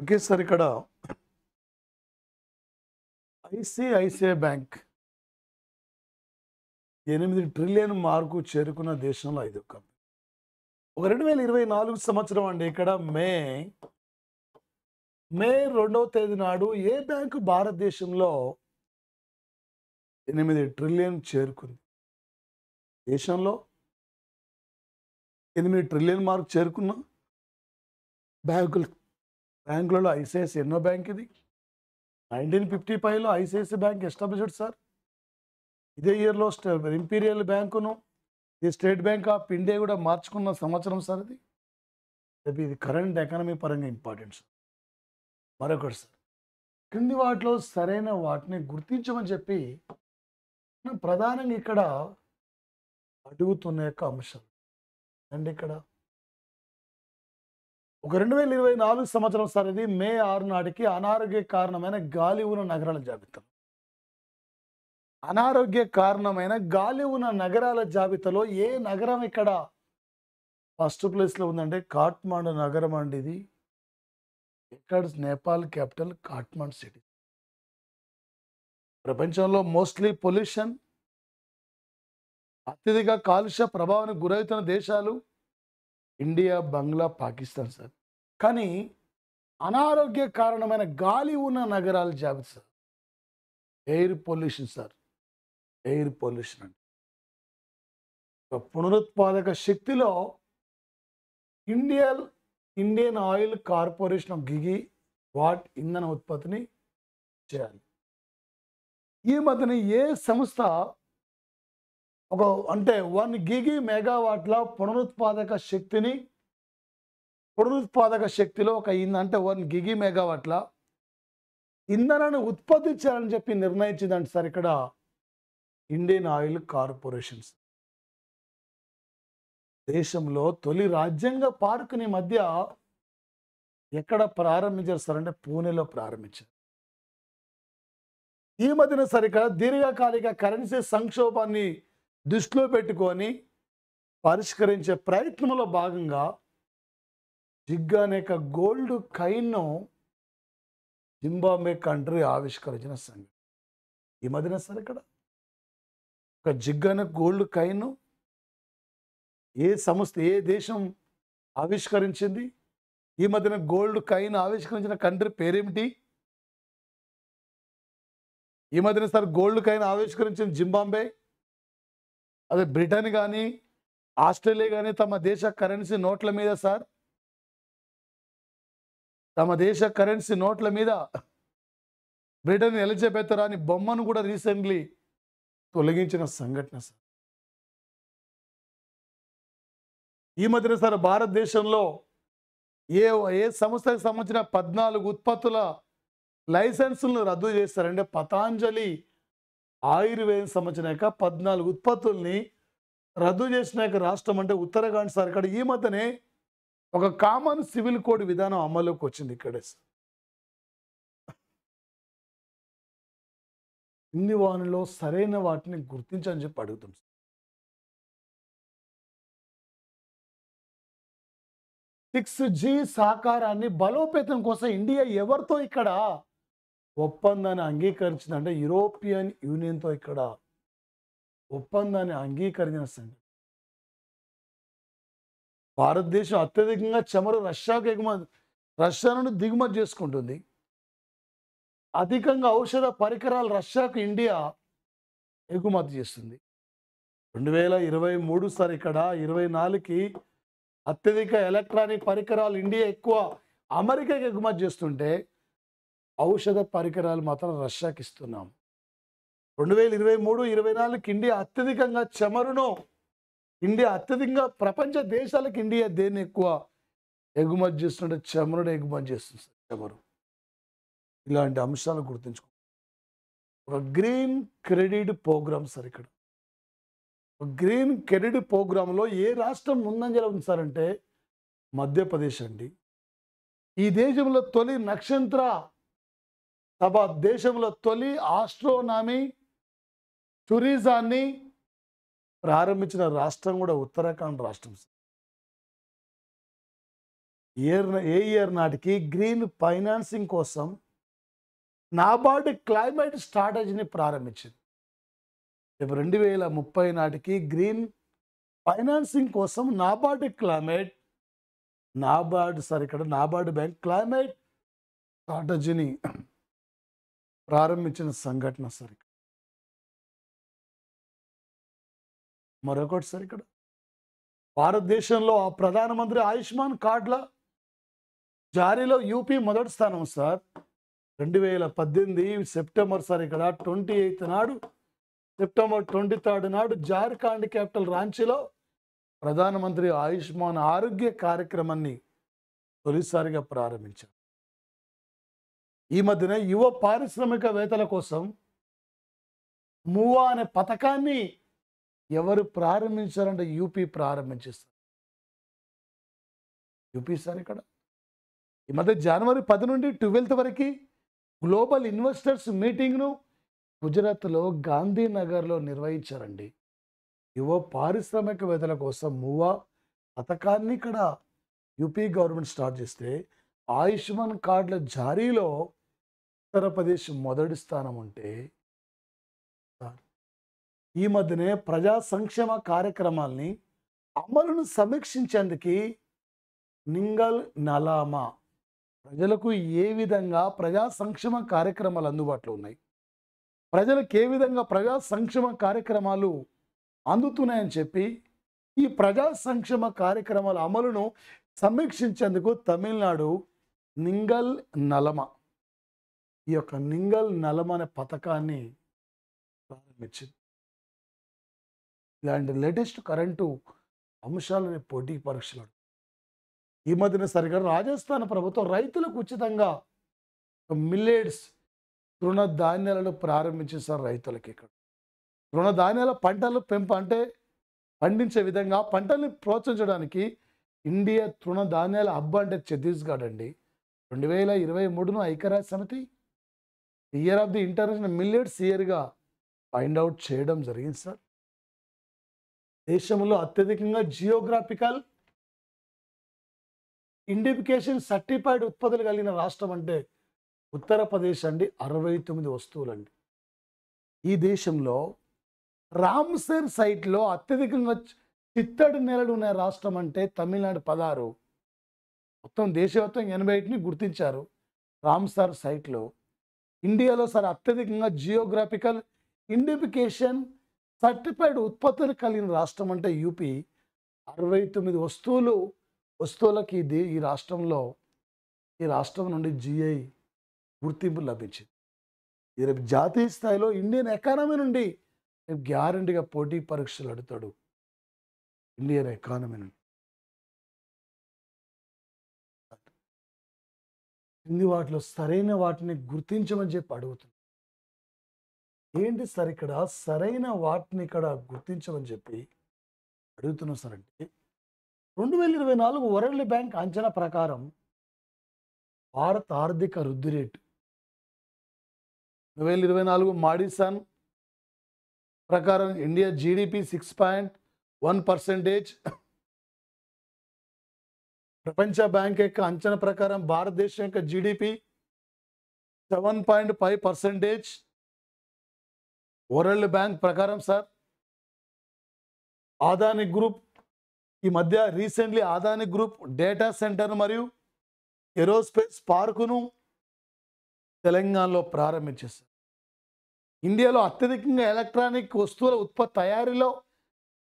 Okay sir, ఇక్కడ ICICI bank 8 trillion mark చేరుకున్న దేశంలో 5 కంపెనీ. ఒక 2024 సంవత్సరం అండి. ఇక్కడ మే 2వ తేదీ నాడు ఏ బ్యాంకు భారతదేశంలో 8 ట్రిలియన్ చేరుకుంది? దేశంలో 8 ట్రిలియన్ మార్క్ చేరుకున్న బ్యాంకులలో ఐసిఐసిఐ ఎన్నో బ్యాంక్ ఇది? 1955లో ఐసిఐసిఐ బ్యాంక్ ఎస్టాబ్లిష్డ్ సార్. ఇదే ఇయర్లో ఇంపీరియల్ బ్యాంకును ఈ స్టేట్ బ్యాంక్ ఆఫ్ ఇండియా కూడా మార్చుకున్న సంవత్సరం సార్ ఇది. ఇది కరెంట్ ఎకానమీ పరంగా ఇంపార్టెంట్ సార్. మరొకటి సార్, కింది వాటిలో సరైన వాటిని గుర్తించమని చెప్పి ప్రధానంగా ఇక్కడ అడుగుతున్న యొక్క అంశం అండి. ఇక్కడ ఒక 2024 సంవత్సరం సార్ ఇది. మే 6 నాటికి అనారోగ్య కారణమైన గాలి ఉన్న నగరాల జాబితా. అనారోగ్య కారణమైన గాలి ఉన్న నగరాల జాబితాలో ఏ నగరం ఇక్కడ ఫస్ట్ ప్లేస్లో ఉందంటే కాఠ్మాండు నగరం అండి. ఇది ఇక్కడ నేపాల్ క్యాపిటల్ కాఠ్మాండు సిటీ. ప్రపంచంలో మోస్ట్లీ పొల్యూషన్, అత్యధిక కాలుష్య ప్రభావానికి గురవుతున్న దేశాలు ఇండియా, బంగ్లా, పాకిస్తాన్ సార్. కానీ అనారోగ్య కారణమైన గాలి ఉన్న నగరాల జాబితా sir air pollution sir. Air pollution అంటే పునరుత్పాదక శక్తిలో Indian Oil Corporation of gigawatt ఇంధన ఉత్పత్తిని చేయాలి. ఈ మధ్యన ఏ సంస్థ ఒక 1 గిగి మెగావాట్ల పునరుత్పాదక శక్తిలో ఒక అంటే 1 గిగి మెగావాట్ల ఇంధనాన్ని ఉత్పత్తి చేయాలని చెప్పి నిర్ణయించిందంటే సార్ ఇక్కడ ఇండియన్ ఆయిల్ కార్పొరేషన్స్. దేశంలో తొలి రాజ్యాంగ పార్కుని మధ్య ఎక్కడ ప్రారంభించారు సార్ అంటే పూణేలో ప్రారంభించారు. ఈ మధ్యన సార్ ఇక్కడ దీర్ఘకాలిక కరెన్సీ సంక్షోభాన్ని దృష్టిలో పెట్టుకొని పరిష్కరించే ప్రయత్నంలో భాగంగా జిగ్ అనే గోల్డ్ కాయిన్ను జింబాబ్వే కంట్రీ ఆవిష్కరించిన సంగతి. ఈ మధ్యన సార్ ఇక్కడ ఒక జిగ్ అనే గోల్డ్ కాయిన్ను ఏ సంస్థ, ఏ దేశం ఆవిష్కరించింది? ఈ మధ్యన గోల్డ్ కాయిన్ ఆవిష్కరించిన కంట్రీ పేరేమిటి? ఈ మధ్యన సార్ గోల్డ్ కాయిన్ ఆవిష్కరించిన జింబాబ్వే, అదే బ్రిటన్ కానీ ఆస్ట్రేలియా కానీ తమ దేశ కరెన్సీ నోట్ల మీద సార్, తమ దేశ కరెన్సీ నోట్ల మీద బ్రిటన్ ఎలిజబెత్ రాని బొమ్మను కూడా రీసెంట్లీ తొలగించిన సంఘటన సార్. ఈ మధ్యన సార్ భారతదేశంలో ఏ సంస్థకు సంబంధించిన 14 ఉత్పత్తుల లైసెన్సులను రద్దు చేస్తారంటే పతాంజలి ఆయుర్వేదం సంబంధించిన 14 ఉత్పత్తుల్ని రద్దు చేసిన రాష్ట్రం అంటే ఉత్తరాఖండ్ సార్. ఇక్కడ ఈ మధ్యనే ఒక కామన్ సివిల్ కోడ్ విధానం అమల్లోకి వచ్చింది ఇక్కడే సార్. కింది వానిలో సరైన వాటిని గుర్తించని చెప్పి అడుగుతాం సార్. 6G సహకారాన్ని బలోపేతం కోసం ఇండియా ఎవరితో ఇక్కడ ఒప్పందాన్ని అంగీకరించిందంటే యూరోపియన్ యూనియన్తో ఇక్కడ ఒప్పందాన్ని అంగీకరించిన సంగతి. భారతదేశం అత్యధికంగా చమురు రష్యా నుండి దిగుమతి చేసుకుంటుంది. అధికంగా ఔషధ పరికరాలు రష్యాకు ఇండియా ఎగుమతి చేస్తుంది. 2023 సార్ ఇక్కడ 24కి అత్యధిక ఎలక్ట్రానిక్ పరికరాలు ఇండియా ఎక్కువ అమెరికాకి ఎగుమతి చేస్తుంటే ఔషధ పరికరాలు మాత్రం రష్యాకి ఇస్తున్నాం. 2023-24కి ఇండియా అత్యధికంగా చమురును అత్యధికంగా ప్రపంచ దేశాలకు ఇండియా దేన్ని ఎక్కువ ఎగుమతి చేస్తుంటే చమురును ఎగుమతి చేస్తుంది సార్. చమురు ఇలాంటి అంశాలు గుర్తుంచుకో. ఒక గ్రీన్ క్రెడిట్ ప్రోగ్రామ్ సార్. ఇక్కడ గ్రీన్ క్రెడిట్ ప్రోగ్రాంలో ఏ రాష్ట్రం ముందంజలో ఉంది సార్ అంటే మధ్యప్రదేశ్ అండి. ఈ దేశంలో తొలి నక్షత్ర సభ, దేశంలో తొలి ఆస్ట్రోనామీ టూరిజాన్ని ప్రారంభించిన రాష్ట్రం కూడా ఉత్తరాఖండ్ రాష్ట్రం సార్. ఏ ఇయర్ నాటికి గ్రీన్ ఫైనాన్సింగ్ కోసం నాబార్డ్ క్లైమేట్ స్ట్రాటజీని ప్రారంభించింది. రేపు 2030 నాటికి గ్రీన్ ఫైనాన్సింగ్ కోసం నాబార్డ్ బ్యాంక్ క్లైమేట్ స్ట్రాటజీని ప్రారంభించిన సంఘటన సార్. మరొకటి సార్, ఇక్కడ భారతదేశంలో ఆ ప్రధానమంత్రి ఆయుష్మాన్ కార్డుల జారీలో యూపీ మొదటి స్థానం సార్. 2018 సెప్టెంబర్ సార్, ఇక్కడ 28 నాడు, సెప్టెంబర్ 23 నాడు జార్ఖండ్ క్యాపిటల్ రాంచీలో ప్రధానమంత్రి ఆయుష్మాన్ ఆరోగ్య కార్యక్రమాన్ని తొలిసారిగా ప్రారంభించారు. ఈ మధ్యన యువ పారిశ్రామికవేత్తల కోసం మూవా అనే పథకాన్ని ఎవరు ప్రారంభించారంటే యూపీ ప్రారంభించేస్తారు. యూపీ సార్, ఇక్కడ ఈ మధ్య జనవరి 10 నుండి 12 వరకు గ్లోబల్ ఇన్వెస్టర్స్ మీటింగ్ను గుజరాత్లో గాంధీనగర్లో నిర్వహించారండి. యువ పారిశ్రామికవేత్తల కోసం మూవా పథకాన్ని ఇక్కడ యూపీ గవర్నమెంట్ స్టార్ట్ చేస్తే, ఆయుష్మాన్ కార్డుల జారీలో ఉత్తరప్రదేశ్ మొదటి స్థానం ఉంటే, ఈ మధ్యనే ప్రజా సంక్షేమ కార్యక్రమాల్ని అమలును సమీక్షించేందుకు నింగల్ నలామా ప్రజలకు ఏ విధంగా ప్రజా సంక్షేమ కార్యక్రమాలు అందుబాటులో ఉన్నాయి, ప్రజలకు ఏ విధంగా ప్రజా సంక్షేమ కార్యక్రమాలు అందుతున్నాయని చెప్పి ఈ ప్రజా సంక్షేమ కార్యక్రమాల అమలును సమీక్షించేందుకు తమిళనాడు నింగల్ నలమ ఈ యొక్క నింగల్ నలమ అనే పథకాన్ని ప్రారంభించింది. ఇలాంటి లేటెస్ట్ కరెంటు అంశాలని పోటీ పరీక్షలు ఈ మధ్యన సరిగ్గా రాజస్థాన్ ప్రభుత్వం రైతులకు ఉచితంగా మిల్లెట్స్ తృణధాన్యాలను ప్రారంభించేసారు. రైతులకి ఇక్కడ తృణధాన్యాల పంటలు అంటే పండించే విధంగా పంటల్ని ప్రోత్సహించడానికి ఇండియా తృణధాన్యాల హబ్ అంటే ఛత్తీస్గఢ్ అండి. 2023 ఐక్యరాజ్య సమితి year of the international millets ఇయర్గా ఫైండ్ అవుట్ చేయడం జరిగింది సార్. దేశంలో అత్యధికంగా జియోగ్రాఫికల్ ఇండికేషన్ సర్టిఫైడ్ ఉత్పత్తులు కలిగిన రాష్ట్రం అంటే ఉత్తరప్రదేశ్ అండి. 69 వస్తువులండి. ఈ దేశంలో రామ్సర్ సైట్లో అత్యధికంగా చిత్తడి నేలలు ఉన్న రాష్ట్రం అంటే తమిళనాడు 16. మొత్తం దేశవ్యాప్తం 88ని గుర్తించారు రామ్సర్ సైట్లో. ఇండియాలో సార్ అత్యధికంగా జియోగ్రాఫికల్ ఇండికేషన్ సర్టిఫైడ్ ఉత్పత్తులు కలిగిన రాష్ట్రం అంటే యూపీ. 69 వస్తువులకి ఈ రాష్ట్రం నుండి జిఐ గుర్తింపు లభించింది. రేపు జాతీయ స్థాయిలో ఇండియన్ ఎకానమీ నుండి రేపు గ్యారంటీగా పోటీ పరీక్షలు అడుగుతాడు. ఇండియన్ ఎకానమీ నుండి కింది వాటిలో సరైన వాటిని గుర్తించమని చెప్పి అడుగుతుంది. ఏంటి సార్ ఇక్కడ సరైన వాటిని ఇక్కడ గుర్తించమని చెప్పి అడుగుతున్నాం సార్ అంటే 2024 వరల్డ్ బ్యాంక్ అంచనా ప్రకారం భారత ఆర్థిక వృద్ధి రేటు 2024 మాడిసన్ ప్రకారం ఇండియా జీడిపి 6.1%. ప్రపంచ బ్యాంక్ యొక్క అంచనా ప్రకారం భారతదేశం యొక్క జీడిపి 7.5%. వరల్డ్ బ్యాంక్ ప్రకారం సార్ అదాని గ్రూప్ ఈ మధ్య recently Adani group data centre మరియు ఏరోస్పేస్ పార్కును తెలంగాణలో ప్రారంభించేశారు. ఇండియాలో అత్యధికంగా ఎలక్ట్రానిక్ వస్తువుల ఉత్పత్తి తయారీలో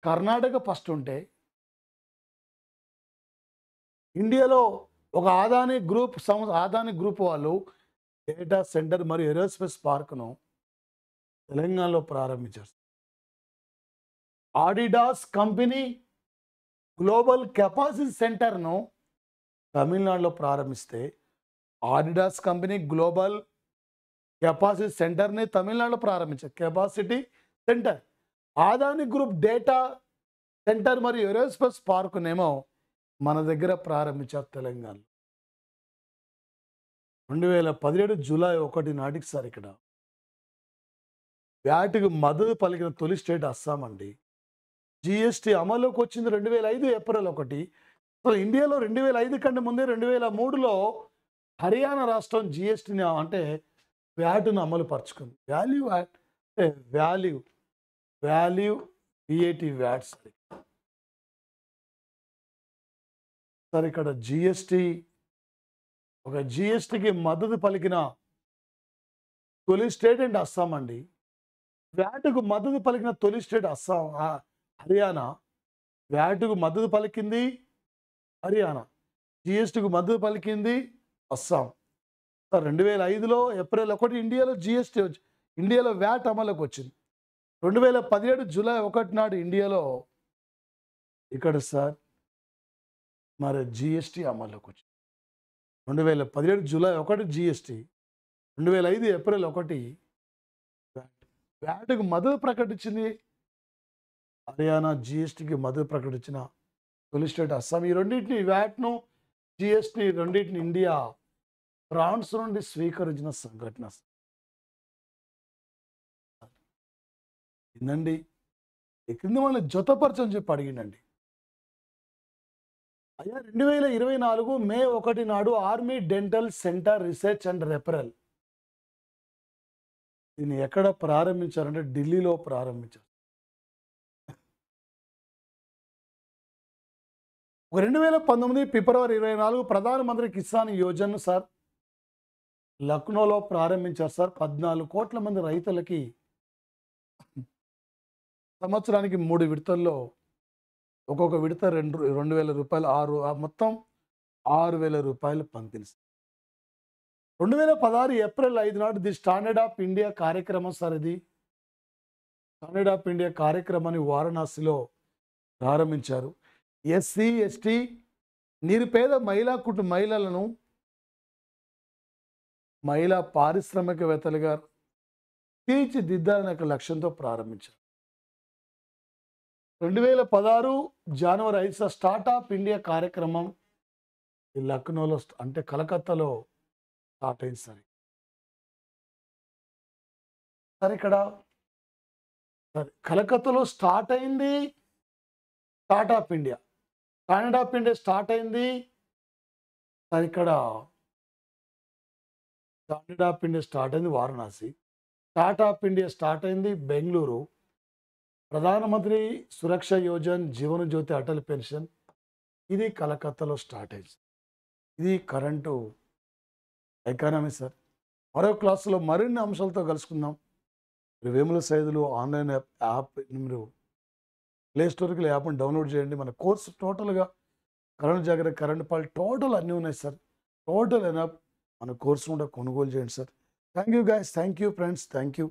కర్ణాటక ఫస్ట్ ఉంటే, ఇండియాలో ఒక అదాని గ్రూప్ వాళ్ళు డేటా సెంటర్ మరియు ఏరోస్పేస్ పార్కును తెలంగాణలో ప్రారంభించారు. ఆడిడాస్ కంపెనీ గ్లోబల్ కెపాసిటీ సెంటర్ను తమిళనాడులో ప్రారంభిస్తే, ఆడిడాస్ కంపెనీ గ్లోబల్ కెపాసిటీ సెంటర్ని తమిళనాడులో ప్రారంభించారు. Capacity centre Adani group data centre మరియు ఏరోస్పేస్ పార్కునేమో మన దగ్గర ప్రారంభించారు తెలంగాణలో. 2017 జూలై 1 నాటికి సార్ ఇక్కడ వ్యాట్కి మద్దతు పలికిన తొలి స్టేట్ అస్సాం అండి. జిఎస్టీ అమల్లోకి వచ్చింది 2005 ఏప్రిల్ 1. సో ఇండియాలో 2005 కంటే ముందే 2003లో హర్యానా రాష్ట్రం జిఎస్టీని అంటే వ్యాట్ను అమలు పరుచుకుంది. వాల్యూ యాడ్ అంటే వాల్యూ విఏటి వ్యాట్ సార్ ఇక్కడ జిఎస్టీకి మద్దతు పలికిన తొలి స్టేట్ అండ్ అస్సాం అండి. వ్యాట్కు మద్దతు పలికిన తొలి స్టేట్ అస్సాం, హర్యానా. వ్యాట్కు మద్దతు పలికింది హర్యానా, జిఎస్టీకి మద్దతు పలికింది అస్సాం. 2005లో ఏప్రిల్ 1 ఇండియాలో వ్యాట్ అమలులోకి వచ్చింది. 2017 జూలై 1 నాడు ఇండియాలో ఇక్కడ సార్ మరి జిఎస్టీ అమలులోకి వచ్చింది. 2017 జూలై 1 జిఎస్టీ, 2005 ఏప్రిల్ 1 వ్యాట్కు మద్దతు ప్రకటించింది హర్యానా, జిఎస్టీకి మద్దతు ప్రకటించిన తొలి స్టేట్ అస్సాం. ఈ రెండింటిని వ్యాట్ను జిఎస్టీ రెండింటిని ఇండియా ఫ్రాన్స్ నుండి స్వీకరించిన సంఘటన ఏందండి. ఈ క్రింద వాళ్ళని జతపరచని చెప్పి అడిగిండండి. అయ్యా 2024 మే 1 నాడు army dental centre research and referral దీన్ని ఎక్కడ ప్రారంభించారంటే ఢిల్లీలో ప్రారంభించారు. 2019 ఫిబ్రవరి 24 ప్రధానమంత్రి కిసాన్ యోజన సార్ లక్నోలో ప్రారంభించారు సార్. 14 కోట్ల మంది రైతులకి సంవత్సరానికి 3 విడతల్లో ఒక్కొక్క విడత 2,000 రూపాయలు, మొత్తం 6,000 రూపాయలు పంపిణీ. 2016 ఏప్రిల్ 5 నాడు ది స్టాండర్డ్ ఆఫ్ ఇండియా కార్యక్రమం సార్. ఇది స్టాండర్డ్ ఆఫ్ ఇండియా కార్యక్రమాన్ని వారణాసిలో ప్రారంభించారు. ఎస్సీ ఎస్టీ నిరుపేద మహిళలను మహిళా పారిశ్రామికవేత్తలుగా తీర్చిదిద్దాలనే ఒక లక్ష్యంతో ప్రారంభించారు. 2016 జనవరి 5 స్టార్ట్ ఆఫ్ ఇండియా కార్యక్రమం ఈ లక్నోలో అంటే కలకత్తాలో స్టార్ట్ అయింది సార్. ఇక్కడ కలకత్తాలో స్టార్ట్ అయింది start of India. Standard of India start అయింది సార్. ఇక్కడ స్టాండర్డ్ ఆఫ్ ఇండియా స్టార్ట్ అయింది Varanasi. Start of India start అయింది బెంగళూరు. ప్రధానమంత్రి సురక్ష యోజన, జీవన జ్యోతి అటల్ పెన్షన్ ఇది కలకత్తాలో స్టార్ట్ అయింది. ఇది కరెంటు ఎకానమీ సార్. మరో క్లాసులో మరిన్ని అంశాలతో కలుసుకుందాం. వేముల సైదులు ఆన్లైన్ యాప్ మీరు ప్లే స్టోర్కి యాప్ని డౌన్లోడ్ చేయండి. మన కోర్సు టోటల్గా కరెంట్ జాగ్రత్త, కరెంట్ పాలు టోటల్ అన్నీ ఉన్నాయి సార్. టోటల్ ఎనఫ్ మన కోర్సు కూడా కొనుగోలు చేయండి sir. Thank you guys, thank you friends, thank you.